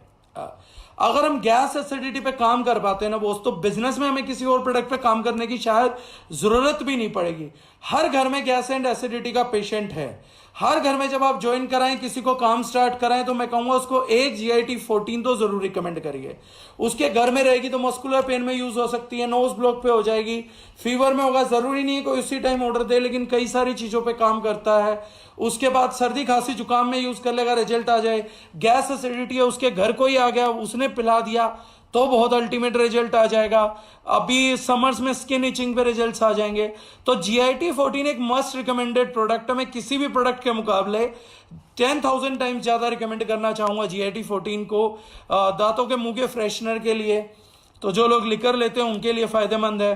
अगर हम गैस एसिडिटी पे काम कर पाते हैं ना बोस, तो बिजनेस में हमें किसी और प्रोडक्ट पे काम करने की शायद जरूरत भी नहीं पड़ेगी। हर घर में गैस एंड एसिडिटी का पेशेंट है। हर घर में जब आप ज्वाइन कराएं, किसी को काम स्टार्ट कराएं, तो मैं कहूंगा उसको एक GIT 14 तो जरूर रिकमेंड करिए। उसके घर में रहेगी तो मस्कुलर पेन में यूज हो सकती है, नोज ब्लॉक पे हो जाएगी, फीवर में होगा, जरूरी नहीं है कोई उसी टाइम ऑर्डर दे, लेकिन कई सारी चीजों पे काम करता है। उसके बाद सर्दी खांसी जुकाम में यूज कर लेगा, रिजल्ट आ जाए। गैस एसिडिटी है, उसके घर कोई आ गया उसने पिला दिया तो बहुत अल्टीमेट रिजल्ट आ जाएगा। अभी समर्स में स्किन इचिंग पे रिजल्ट्स आ जाएंगे। तो GIT 14 एक मस्ट रिकमेंडेड प्रोडक्ट है। मैं किसी भी प्रोडक्ट के मुकाबले 10,000 टाइम्स ज्यादा रिकमेंड करना चाहूंगा GIT 14 को। दांतों के मुंह के फ्रेशनर के लिए, तो जो लोग लिकर लेते हैं उनके लिए फायदेमंद है,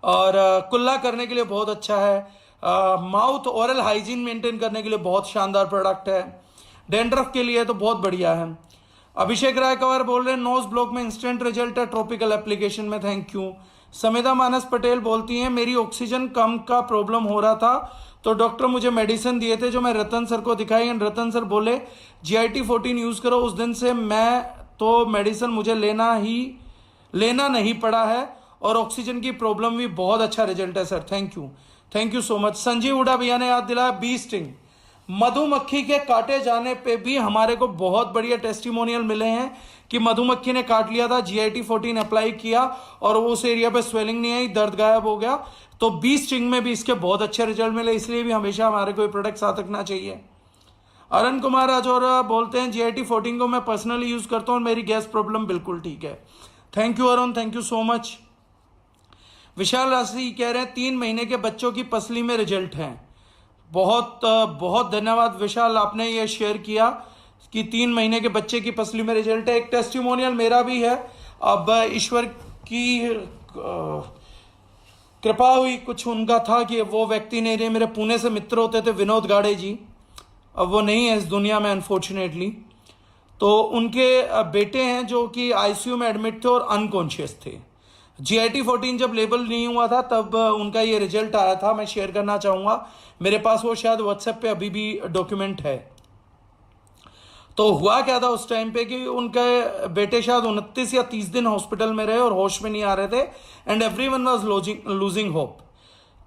और कुल्ला करने के लिए बहुत अच्छा है। माउथ ओरल हाइजीन मेंटेन करने के लिए बहुत शानदार प्रोडक्ट है। डेंड्रफ के लिए तो बहुत बढ़िया है। अभिषेक राय कंवर बोल रहे हैं नोज ब्लॉक में इंस्टेंट रिजल्ट है ट्रॉपिकल एप्लीकेशन में, थैंक यू। समिता मानस पटेल बोलती हैं मेरी ऑक्सीजन कम का प्रॉब्लम हो रहा था तो डॉक्टर मुझे मेडिसिन दिए थे जो मैं रतन सर को दिखाई, एंड रतन सर बोले GIT 14 यूज करो। उस दिन से मैं तो मेडिसिन मुझे लेना नहीं पड़ा है और ऑक्सीजन की प्रॉब्लम भी बहुत अच्छा रिजल्ट है sir, thank you so much. Sanjeev Hooda भैया ने याद दिलाया बी स्टिंग। मधुमक्खी के काटे जाने पे भी हमारे को बहुत बढ़िया टेस्टिमोनियल मिले हैं कि मधुमक्खी ने काट लिया था, GIT 14 अप्लाई किया और उस एरिया पे स्वेलिंग नहीं आई, दर्द गायब हो गया। तो बी स्टिंग में भी इसके बहुत अच्छे रिजल्ट मिले, इसलिए भी हमेशा हमारे कोई प्रोडक्ट साथ रखना चाहिए। अरुण कुमार राजौरा बोलते हैं GIT 14 को मैं पर्सनली यूज करता हूँ और मेरी गैस प्रॉब्लम बिल्कुल ठीक है। Thank you Arun, thank you so much. Vishal Rashi कह रहे हैं 3 महीने के बच्चों की पसली में रिजल्ट है। बहुत बहुत धन्यवाद विशाल, आपने ये शेयर किया कि 3 महीने के बच्चे की पसली में रिजल्ट है। एक टेस्टिमोनियल मेरा भी है। अब ईश्वर की कृपा हुई, कुछ उनका था कि वो व्यक्ति नहीं रहे, मेरे पुणे से मित्र होते थे विनोद गाड़े जी, अब वो नहीं है इस दुनिया में अनफॉर्चुनेटली। तो उनके बेटे हैं जो कि ICU में एडमिट थे और अनकॉन्शियस थे। GIT 14 जब लेबल नहीं हुआ था तब उनका ये रिजल्ट आया था, मैं शेयर करना चाहूंगा, मेरे पास वो शायद WhatsApp पे अभी भी डॉक्यूमेंट है। तो हुआ क्या था उस टाइम पे कि उनके बेटे शायद 29 या 30 दिन हॉस्पिटल में रहे और होश में नहीं आ रहे थे, and everyone was losing hope.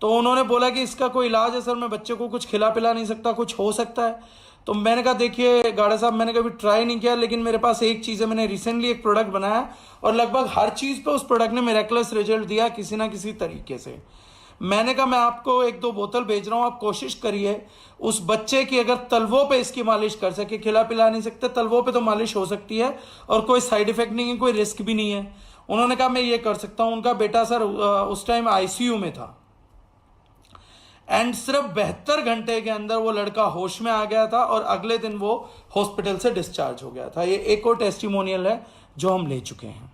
तो उन्होंने बोला कि इसका कोई इलाज है सर, मैं बच्चे को कुछ खिला पिला नहीं सकता, कुछ हो सकता है। तो मैंने कहा देखिए गाड़े साहब, मैंने कभी ट्राई नहीं किया, लेकिन मेरे पास एक चीज़ है, मैंने रिसेंटली एक प्रोडक्ट बनाया और लगभग हर चीज़ पे उस प्रोडक्ट ने मिरेकलस रिजल्ट दिया किसी ना किसी तरीके से। मैंने कहा मैं आपको 1-2 बोतल भेज रहा हूँ, आप कोशिश करिए उस बच्चे की अगर तलवों पे इसकी मालिश कर सके, खिला पिला नहीं सकते, तलवों पे तो मालिश हो सकती है और कोई साइड इफेक्ट नहीं है, कोई रिस्क भी नहीं है। उन्होंने कहा मैं ये कर सकता हूँ। उनका बेटा सर उस टाइम ICU में था, एंड सिर्फ 72 घंटे के अंदर वो लड़का होश में आ गया था और अगले दिन वो हॉस्पिटल से डिस्चार्ज हो गया था। ये एक और टेस्टिमोनियल है जो हम ले चुके हैं।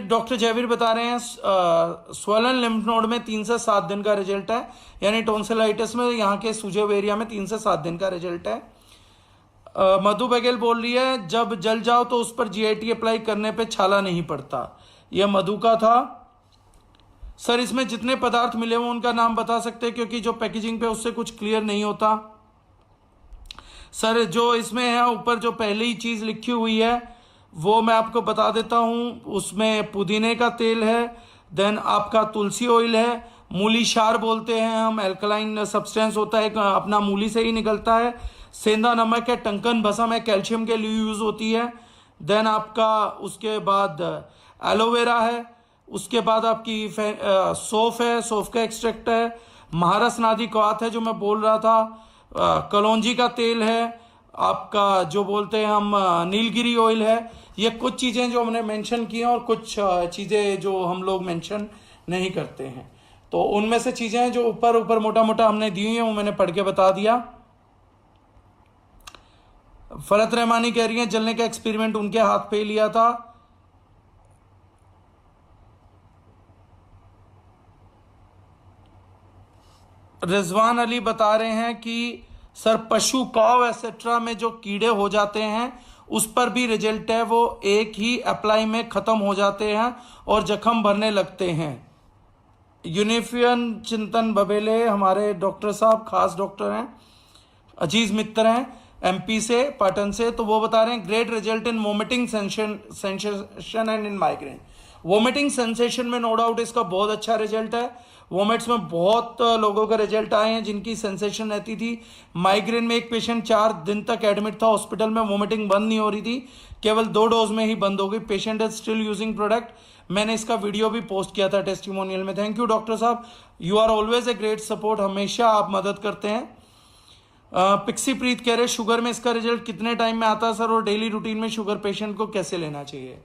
डॉक्टर जयवीर बता रहे हैं स्वलन लिम्फ नोड में 3 से 7 दिन का रिजल्ट है, यानी टॉन्सिलाइटिस में यहाँ के सूजे एरिया में 3 से 7 दिन का रिजल्ट है। मधु बघेल बोल रही है जब जल जाओ तो उस पर GIT अप्लाई करने पे छाला नहीं पड़ता। यह मधु का था। सर इसमें जितने पदार्थ मिले वो उनका नाम बता सकते हैं, क्योंकि जो पैकेजिंग पे उससे कुछ क्लियर नहीं होता। सर जो इसमें है ऊपर जो पहली चीज लिखी हुई है वो मैं आपको बता देता हूं। उसमें पुदीने का तेल है, देन आपका तुलसी ऑयल है, मूली क्षार बोलते हैं हम, एल्कलाइन सब्सटेंस होता है, अपना मूली से ही निकलता है। सेंधा नमक है, टंकन भस्म है, कैल्शियम के लिए यूज होती है। देन आपका उसके बाद एलोवेरा है, उसके बाद आपकी सौंफ है, सौंफ का एक्सट्रैक्ट है, महारस नादी क्वाथ है जो मैं बोल रहा था, कलौंजी का तेल है, आपका जो बोलते हैं हम नीलगिरी ऑयल है। ये कुछ चीजें जो हमने मेंशन की हैं और कुछ चीजें जो हम लोग मेंशन नहीं करते हैं। तो उनमें से चीजें जो ऊपर ऊपर मोटा मोटा हमने दी हैं वो मैंने पढ़ के बता दिया। फरत रहमानी कह रही है जलने का एक्सपेरिमेंट उनके हाथ पे लिया था। रिजवान अली बता रहे हैं कि सर पशु काव एसेट्रा में जो कीड़े हो जाते हैं उस पर भी रिजल्ट है, वो एक ही अप्लाई में खत्म हो जाते हैं और जख्म भरने लगते हैं। यूनिफियन चिंतन बबेले हमारे डॉक्टर साहब खास डॉक्टर हैं, अजीज मित्र हैं एमपी से, पाटन से, तो वो बता रहे हैं great result in vomiting sensation and in migraine. Vomiting sensation में नो डाउट इसका बहुत अच्छा रिजल्ट है। वोमिट्स में बहुत लोगों का रिजल्ट आए हैं जिनकी सेंसेशन रहती थी। माइग्रेन में एक पेशेंट 4 दिन तक एडमिट था हॉस्पिटल में, वोमिटिंग बंद नहीं हो रही थी, केवल 2 डोज में ही बंद हो गई। Patient is still using product. मैंने इसका वीडियो भी पोस्ट किया था टेस्टिमोनियल में। थैंक यू डॉक्टर साहब, you are always a great support, हमेशा आप मदद करते हैं। पिक्सी प्रीत कह रहे शुगर में इसका रिजल्ट कितने टाइम में आता है सर, और डेली रूटीन में शुगर पेशेंट को कैसे लेना चाहिए?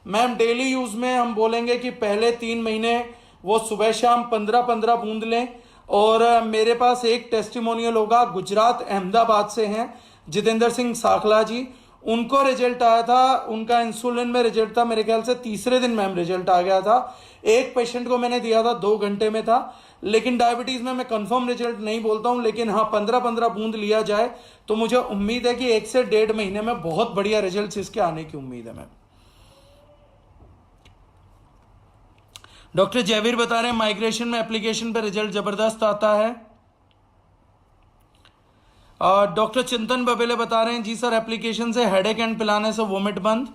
मैम डेली यूज में हम बोलेंगे कि पहले 3 महीने वो सुबह शाम 15-15 बूंद लें। और मेरे पास एक टेस्टिमोनियल होगा, गुजरात अहमदाबाद से हैं जितेंद्र सिंह साखला जी, उनको रिजल्ट आया था, उनका इंसुलिन में रिजल्ट था मेरे ख्याल से तीसरे दिन मैम रिजल्ट आ गया था। एक पेशेंट को मैंने दिया था 2 घंटे में था। लेकिन डायबिटीज में मैं कंफर्म रिजल्ट नहीं बोलता हूं, लेकिन हाँ 15-15 बूंद लिया जाए तो मुझे उम्मीद है कि 1 से 1.5 महीने में बहुत बढ़िया रिजल्ट इसके आने की उम्मीद है मैम। डॉक्टर जयवीर बता रहे हैं माइग्रेशन में एप्लीकेशन पे रिजल्ट जबरदस्त आता है। डॉक्टर चिंतन बबेले बता रहे हैं जी सर एप्लीकेशन से हेडेक एंड पिलाने से वोमिट बंद।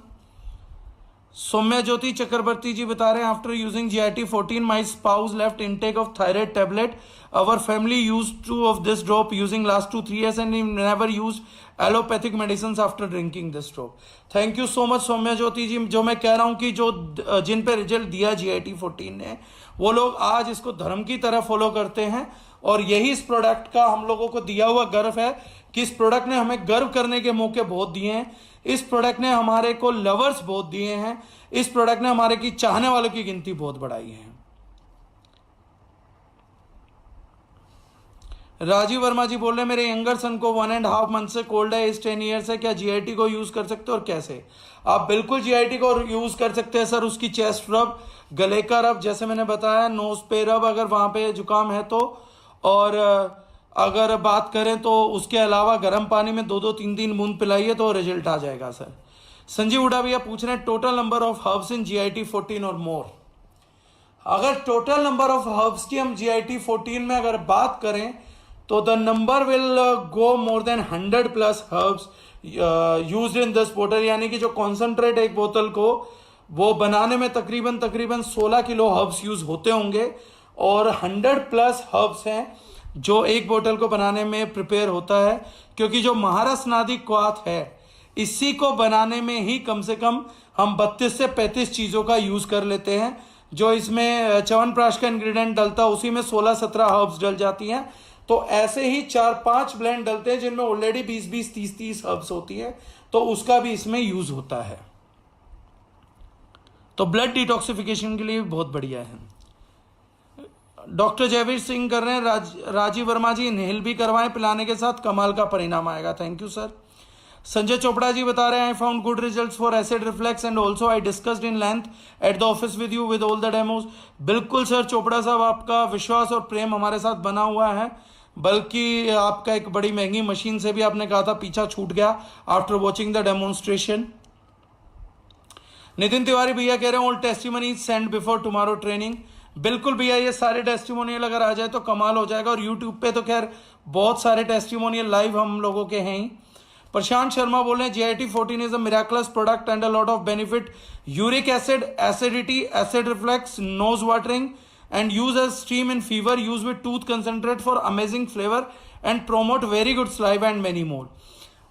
सौम्या ज्योति चक्रवर्ती जी बता रहे हैं after using GIT-14 my spouse left intake of thyroid tablet, our family use 2 of this drop using last 2-3 years and never use allopathic medicine after drinking this drop. Thank you so much Saumya Jyoti ji. जो मैं कह रहा हूं कि जो जिन पे result दिया GIT-14 ने, वो लोग आज इसको धर्म की तरह फॉलो करते हैं, और यही इस प्रोडक्ट का हम लोगों को दिया हुआ गर्व है कि इस प्रोडक्ट ने हमें गर्व करने के मौके बहुत दिए हैं। इस प्रोडक्ट ने हमारे को लवर्स बहुत दिए हैं। इस प्रोडक्ट ने हमारे की चाहने वालों की गिनती बहुत बढ़ाई है। राजीव वर्मा जी बोल रहे हैं मेरे यंगर सन को 1.5 मंथ से कोल्ड है, इस 10 ईयर से, क्या GIT को यूज कर सकते हो और कैसे? आप बिल्कुल GIT को यूज कर सकते हैं सर। उसकी चेस्ट रब, गले का रब, जैसे मैंने बताया, नोज पे रब अगर वहां पे जुकाम है तो, और अगर बात करें तो उसके अलावा गर्म पानी में 2-2, 3-3 बूंद पिलाइए तो रिजल्ट आ जाएगा सर। संजीव हुडा भैया पूछ रहे हैं total number of herbs in GIT-14 और मोर। अगर टोटल नंबर ऑफ हर्ब्स की हम GIT-14 में अगर बात करें तो the number will go more than 100+ herbs used in this बोतल, यानी कि जो कॉन्सेंट्रेट एक बोतल को वो बनाने में तकरीबन 16 किलो हर्ब्स यूज होते होंगे, और 100+ हर्ब्स हैं जो एक बोतल को बनाने में प्रिपेयर होता है। क्योंकि जो महारस नादी क्वाथ है इसी को बनाने में ही कम से कम हम 32 से 35 चीजों का यूज कर लेते हैं। जो इसमें च्यवनप्राश का इंग्रेडिएंट डलता है उसी में 16-17 हर्ब्स डल जाती हैं। तो ऐसे ही 4-5 ब्लेंड डलते हैं जिनमें ऑलरेडी 20-20, 30-30 हर्ब्स होती है, तो उसका भी इसमें यूज होता है। तो ब्लड डिटॉक्सिफिकेशन के लिए बहुत बढ़िया है। डॉक्टर जयवीर सिंह कर रहे हैं राजीव वर्मा जी इनहेल भी करवाएं, पिलाने के साथ कमाल का परिणाम आएगा। Thank you sir. Sanjay Chopra ji बता रहे हैं I found good results for acid reflux and also I discussed in length at the office with you with all the demos. बिल्कुल सर चोपड़ा साहब, आपका विश्वास और प्रेम हमारे साथ बना हुआ है, बल्कि आपका एक बड़ी महंगी मशीन से भी आपने कहा था पीछा छूट गया after watching the demonstration. Nitin Tiwari भैया कह रहे हैं all testimony send before tomorrow training. बिल्कुल भैया, ये सारे टेस्टिमोनियल अगर आ जाए तो कमाल हो जाएगा। और यूट्यूब पे तो खैर बहुत सारे टेस्टिमोनियल लाइव हम लोगों के हैं ही। प्रशांत शर्मा बोल रहे हैं GIT-14 is a miraculous product and a lot of benefit, uric acid, acidity, acid reflux, nose watering and use as steam in fever, use with tooth concentrate for amazing flavour and promote very good saliva and many more.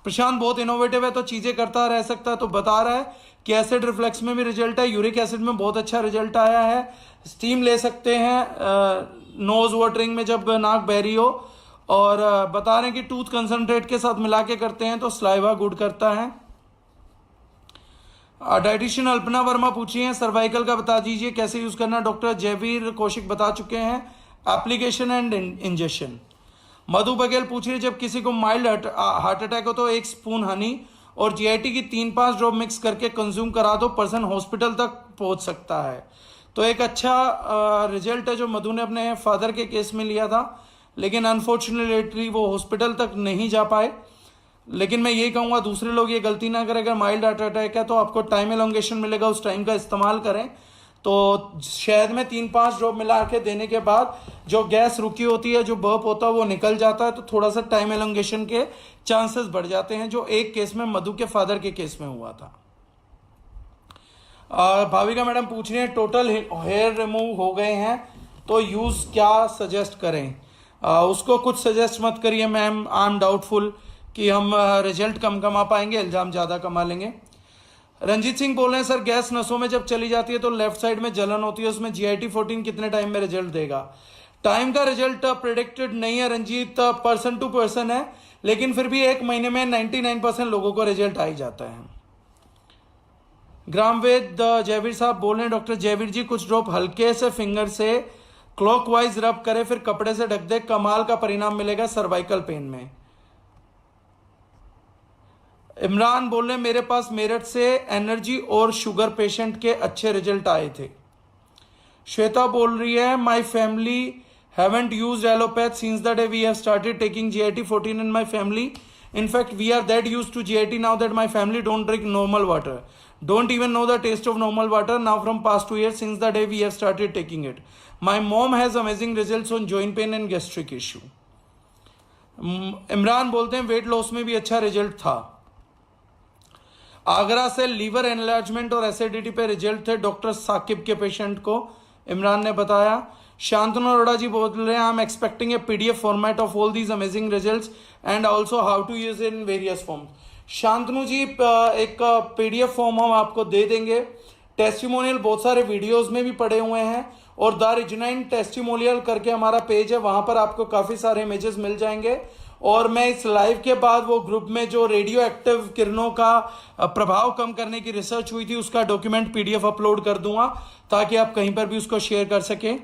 Prashant बहुत innovative है तो चीजें करता रह सकता है, तो बता रहा है कि एसिड रिफ्लेक्स में भी रिजल्ट है, यूरिक एसिड में बहुत अच्छा रिजल्ट आया है, स्टीम ले सकते हैं नोज वाटरिंग में जब नाक बहरी हो, और बता रहे हैं कि टूथ कंसंट्रेट के साथ मिला के करते हैं तो स्लाइवा गुड करता है। डाइटिशियन अल्पना वर्मा पूछी है सर्वाइकल का बता दीजिए कैसे यूज करना। डॉक्टर जयवीर कौशिक बता चुके हैं, एप्लीकेशन एंड इंजेक्शन। मधु बघेल पूछ रही है जब किसी को माइल्ड हार्ट अटैक हो तो 1 स्पून हनी और GIT की 3-5 ड्रॉप मिक्स करके कंज्यूम करा दो, पर्सन हॉस्पिटल तक पहुंच सकता है। तो एक अच्छा रिजल्ट है जो मधु ने अपने फादर के केस में लिया था, लेकिन अनफॉर्चुनेटली वो हॉस्पिटल तक नहीं जा पाए। लेकिन मैं ये कहूँगा दूसरे लोग ये गलती ना करें, अगर माइल्ड हार्ट अटैक है तो आपको टाइम एलोंगेशन मिलेगा, उस टाइम का इस्तेमाल करें। तो शहद में 3-5 ड्रॉप मिला के देने के बाद जो गैस रुकी होती है, जो बर्प होता है वो निकल जाता है, तो थोड़ा सा टाइम एलोंगेशन के चांसेस बढ़ जाते हैं, जो एक केस में मधु के फादर के केस में हुआ था। भाविका मैडम पूछ रही हैं टोटल हेयर रिमूव हो गए हैं तो यूज क्या सजेस्ट करें। उसको कुछ सजेस्ट मत करिए मैम, आई एम डाउटफुल कि हम रिजल्ट कम कमा पाएंगे, इल्जाम ज़्यादा कमा लेंगे। रंजीत सिंह बोल रहे हैं सर गैस नसों में जब चली जाती है तो लेफ्ट साइड में जलन होती है, उसमें GIT-14 कितने टाइम में रिजल्ट देगा। टाइम का रिजल्ट प्रिडिक्टेड नहीं है रंजीत, पर्सन टू पर्सन है, लेकिन फिर भी 1 महीने में 99% लोगों को रिजल्ट आ ही जाता है। ग्रामवेद जयवीर साहब बोल रहे हैं डॉक्टर जयवीर जी कुछ ड्रॉप हल्के से फिंगर से क्लॉकवाइज रब करे फिर कपड़े से ढक दे, कमाल का परिणाम मिलेगा सर्वाइकल पेन में। इमरान बोल रहे हैं मेरे पास मेरठ से एनर्जी और शुगर पेशेंट के अच्छे रिजल्ट आए थे। श्वेता बोल रही है my family haven't used allopath since the day we have started taking GIT-14 in my family, in fact we are that used to GIT now that my family don't drink normal water, don't even know the taste of normal water now from past 2 years since the day we have started taking it. My mom has amazing results on joint pain and gastric issue. Imran बोलते हैं weight loss में भी अच्छा result था। आगरा से liver enlargement और acidity पे result थे डॉक्टर साकिब के पेशेंट को, इमरान ने बताया। शांतनु अरोड़ा जी बोल रहे हैं I am expecting a PDF format of all these amazing results and also how to use in various forms. Shantanu ji एक PDF फॉर्म हम आपको दे देंगे। टेस्टिमोनियल बहुत सारे वीडियोस में भी पड़े हुए हैं और द रिजनाइन टेस्टिमोनियल करके हमारा पेज है, वहां पर आपको काफी सारे इमेजेस मिल जाएंगे। और मैं इस लाइव के बाद वो ग्रुप में जो रेडियो एक्टिव किरणों का प्रभाव कम करने की रिसर्च हुई थी उसका डॉक्यूमेंट PDF अपलोड कर दूंगा ताकि आप कहीं पर भी उसको शेयर कर सकें।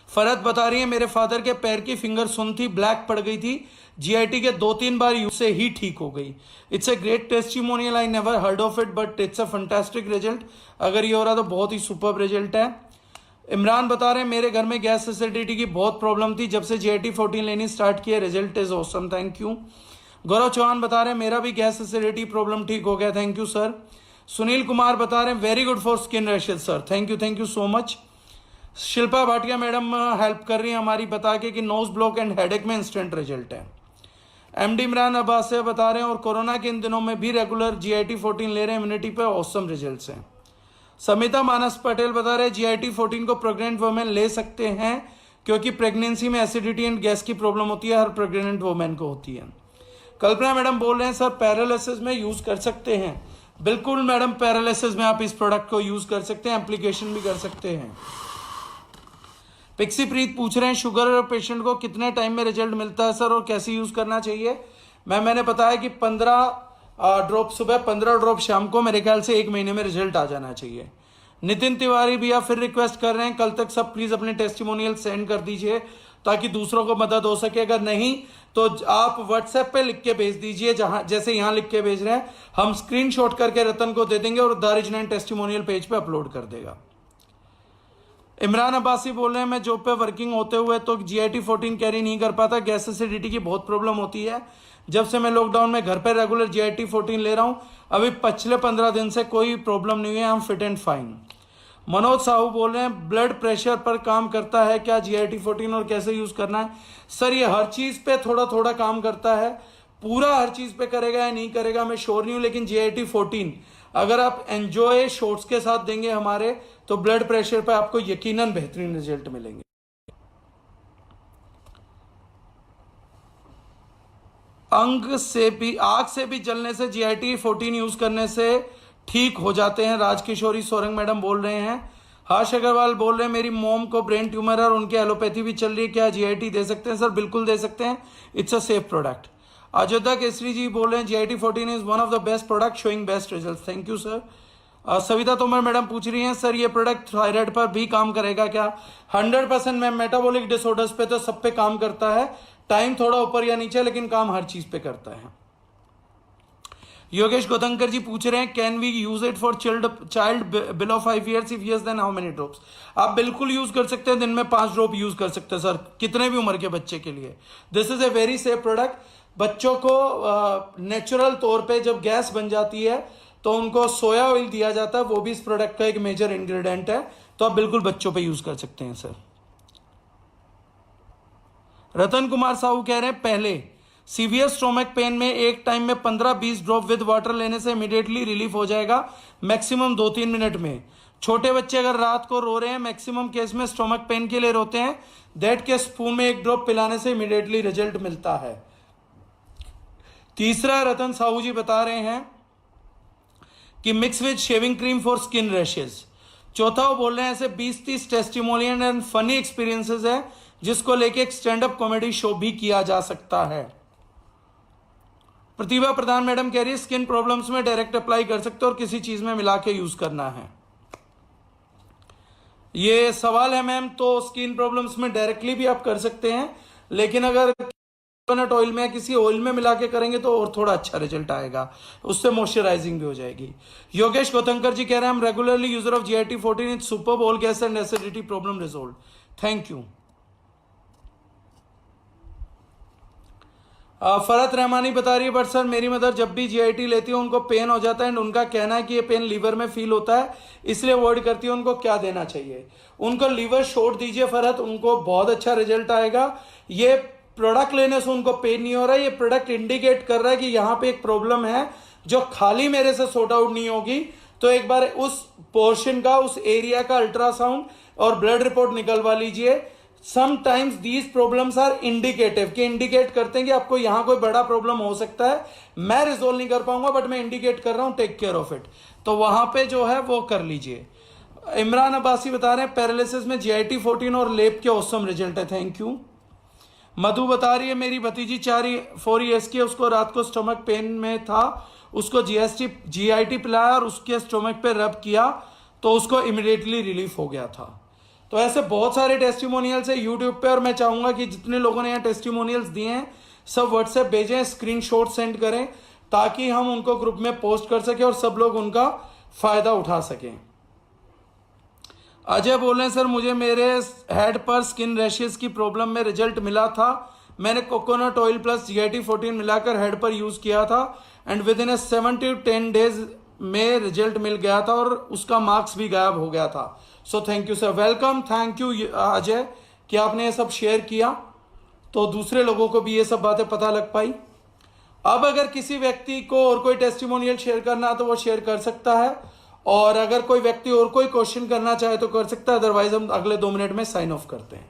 फरहत बता रही है मेरे फादर के पैर की फिंगर सुन थी, ब्लैक पड़ गई थी, GIT के 2-3 बार यूज से ही ठीक हो गई। It's a great testimonial, I never heard of it but it's a fantastic result. अगर ये हो रहा तो बहुत ही सुपर्ब रिजल्ट है। इमरान बता रहे हैं मेरे घर में गैस एसिडिटी की बहुत प्रॉब्लम थी, जब से GIT-14 लेनी स्टार्ट किया result is awesome, thank you. Gaurav Chauhan बता रहे हैं मेरा भी गैस एसिडिटी प्रॉब्लम ठीक हो गया, thank you sir. Sunil Kumar बता रहे हैं very good for skin rashes sir, thank you so much. Shilpa Bhatia madam help कर रही है हमारी बता के कि नोज ब्लॉक एंड हेडेक में इंस्टेंट रिजल्ट है। MD इमरान अब्बास से बता रहे हैं और कोरोना के इन दिनों में भी रेगुलर GIT-14 ले रहे हैं, इम्यूनिटी पे ऑसम रिजल्ट्स हैं। समिता मानस पटेल बता रहे हैं GIT-14 को प्रेग्नेंट वुमेन ले सकते हैं क्योंकि प्रेगनेंसी में एसिडिटी एंड गैस की प्रॉब्लम होती है, हर प्रेग्नेंट वुमेन को होती है। कल्पना मैडम बोल रहे हैं सर पैरालिसिस में यूज कर सकते हैं। बिल्कुल मैडम, पैरालिसिस में आप इस प्रोडक्ट को यूज कर सकते हैं, एप्लीकेशन भी कर सकते हैं। पिक्सी प्रीत पूछ रहे हैं शुगर पेशेंट को कितने टाइम में रिजल्ट मिलता है सर और कैसे यूज करना चाहिए। मैंने बताया कि 15 ड्रॉप सुबह, 15 ड्रॉप शाम को, मेरे ख्याल से 1 महीने में रिजल्ट आ जाना चाहिए। नितिन तिवारी भैया फिर रिक्वेस्ट कर रहे हैं कल तक सब प्लीज अपने टेस्टिमोनियल सेंड कर दीजिए ताकि दूसरों को मदद हो सके। अगर नहीं तो आप व्हाट्सएप पे लिख के भेज दीजिए, जहां जैसे यहां लिख के भेज रहे हैं, हम स्क्रीनशॉट करके रतन को दे देंगे और द रिजनाइन टेस्टिमोनियल पेज पे अपलोड कर देगा। इमरान अब्बासी बोल रहे हैं मैं जॉब पे वर्किंग होते हुए तो GIT 14 कैरी नहीं कर पाता, गैस एसिडिटी की बहुत प्रॉब्लम होती है। जब से मैं लॉकडाउन में घर पे रेगुलर GIT 14 ले रहा हूँ, अभी पिछले 15 दिन से कोई प्रॉब्लम नहीं हुई है, I am fit and fine. Manoj Sahu बोल रहे हैं ब्लड प्रेशर पर काम करता है क्या GIT 14 और कैसे यूज करना है? सर ये हर चीज पे थोड़ा थोड़ा काम करता है, पूरा हर चीज पे करेगा या नहीं करेगा मैं श्योर नहीं हूं, लेकिन GIT 14 अगर आप एंजॉय शॉट्स के साथ देंगे हमारे, तो ब्लड प्रेशर पे आपको यकीनन बेहतरीन रिजल्ट मिलेंगे। आग से भी जलने से GIT 14 यूज करने से ठीक हो जाते हैं, राजकिशोरी सोरंग मैडम बोल रहे हैं। हर्ष अग्रवाल बोल रहे हैं मेरी मॉम को ब्रेन ट्यूमर है और उनकी एलोपैथी भी चल रही है, क्या GIT दे सकते हैं? सर बिल्कुल दे सकते हैं, it's a safe product. Ayodhya Kesari ji बोल रहे हैं GIT 14 is one of the best product showing best result, thank you sir. Savita Tomar madam पूछ रही हैं सर ये प्रोडक्ट थायराइड पर भी काम करेगा क्या? 100% मैम, मेटाबॉलिक डिसऑर्डर्स पे तो सब पे काम करता है, टाइम थोड़ा ऊपर या नीचे लेकिन काम हर चीज पे करता है। योगेश गोतंकर जी पूछ रहे हैं can we use it for child below 5 years? If yes then how many drops? आप बिल्कुल यूज कर सकते हैं, दिन में 5 ड्रॉप यूज कर सकते हैं सर, कितने भी उम्र के बच्चे के लिए। This is a very safe product. बच्चों को नेचुरल तौर पे जब गैस बन जाती है तो उनको सोया ऑयल दिया जाता है, वो भी इस प्रोडक्ट का एक मेजर इंग्रेडिएंट है, तो आप बिल्कुल बच्चों पे यूज कर सकते हैं सर। रतन कुमार साहू कह रहे हैं पहले सीवियर स्टोमक पेन में एक टाइम में 15-20 ड्रॉप विद वाटर लेने से इमीडिएटली रिलीफ हो जाएगा, मैक्सिमम 2-3 मिनट में। छोटे बच्चे अगर रात को रो रहे हैं, मैक्सिमम केस में स्टोमक पेन के लिए रोते हैं, दैट के स्पून में 1 ड्रॉप पिलाने से इमीडिएटली रिजल्ट मिलता है। तीसरा रतन साहू जी बता रहे हैं कि mix with shaving cream for skin rashes. चौथा वो बोल रहे हैं ऐसे 20-30 टेस्टिमोनियल एंड फनी एक्सपीरियंसेस है जिसको लेके एक स्टैंड अप कॉमेडी शो भी किया जा सकता है। प्रतिभा प्रधान मैडम कह रही है स्किन प्रॉब्लम्स में डायरेक्ट अप्लाई कर सकते हो और किसी चीज में मिला के यूज करना है। ये सवाल है मैम, तो स्किन प्रॉब्लम्स में डायरेक्टली भी आप कर सकते हैं, लेकिन अगर कोकोनट ऑयल में किसी ऑयल में मिला के करेंगे तो और थोड़ा अच्छा रिजल्ट आएगा, उससे मॉइस्चराइजिंग भी हो जाएगी। योगेश गोतंकर जी कह रहे हैं हम regularly user of GIT 14 is super all gas and acidity problem resolve, thank you. Farhat Rahmani बता रही है बट सर मेरी मदर जब भी GIT लेती है उनको पेन हो जाता है एंड उनका कहना है कि ये पेन लीवर में फील होता है, इसलिए अवॉइड करती है, उनको क्या देना चाहिए? उनको लीवर शॉट दीजिए फरहत, उनको बहुत अच्छा रिजल्ट आएगा। ये प्रोडक्ट लेने से उनको पेन नहीं हो रहा है, ये प्रोडक्ट इंडिकेट कर रहा है कि यहाँ पे एक प्रॉब्लम है जो खाली मेरे से सॉर्ट आउट नहीं होगी, तो एक बार उस पोर्शन का, उस एरिया का अल्ट्रासाउंड और ब्लड रिपोर्ट निकलवा लीजिए। Sometimes these problems are indicative, कि इंडिकेट करते हैं कि आपको यहां कोई बड़ा प्रॉब्लम हो सकता है, मैं रिजोल्व नहीं कर पाऊंगा बट मैं इंडिकेट कर रहा हूं, टेक केयर ऑफ इट, तो वहां पे जो है वो कर लीजिए। इमरान अब्बासी बता रहे हैं पैरालिसिस में GIT 14 और लेप के औसम रिजल्ट है, थैंक यू। मधु बता रही है मेरी भतीजी 4 years की है, उसको रात को स्टोमक पेन में था, उसको GIT पिलाया और उसके स्टोमक पे रब किया तो उसको इमिडिएटली रिलीफ हो गया था। तो ऐसे बहुत सारे टेस्टिमोनियल्स है यूट्यूब पे, और मैं चाहूंगा कि जितने लोगों ने यहाँ टेस्टिमोनियल्स दिए हैं सब व्हाट्सएप भेजें, स्क्रीनशॉट सेंड करें ताकि हम उनको ग्रुप में पोस्ट कर सकें और सब लोग उनका फायदा उठा सकें। अजय बोल रहे हैं सर मुझे मेरे हेड पर स्किन रैशेज की प्रॉब्लम में रिजल्ट मिला था, मैंने कोकोनट ऑयल प्लस GIT 14 मिलाकर हेड पर यूज किया था and with in 7 to 10 days में रिजल्ट मिल गया था और उसका मार्क्स भी गायब हो गया था। So thank you sir, welcome, thank you Ajay कि आपने ये सब शेयर किया, तो दूसरे लोगों को भी ये सब बातें पता लग पाई। अब अगर किसी व्यक्ति को और कोई टेस्टिमोनियल शेयर करना तो वो शेयर कर सकता है, और अगर कोई व्यक्ति और कोई क्वेश्चन करना चाहे तो कर सकता है, अदरवाइज हम अगले 2 मिनट में साइन ऑफ करते हैं।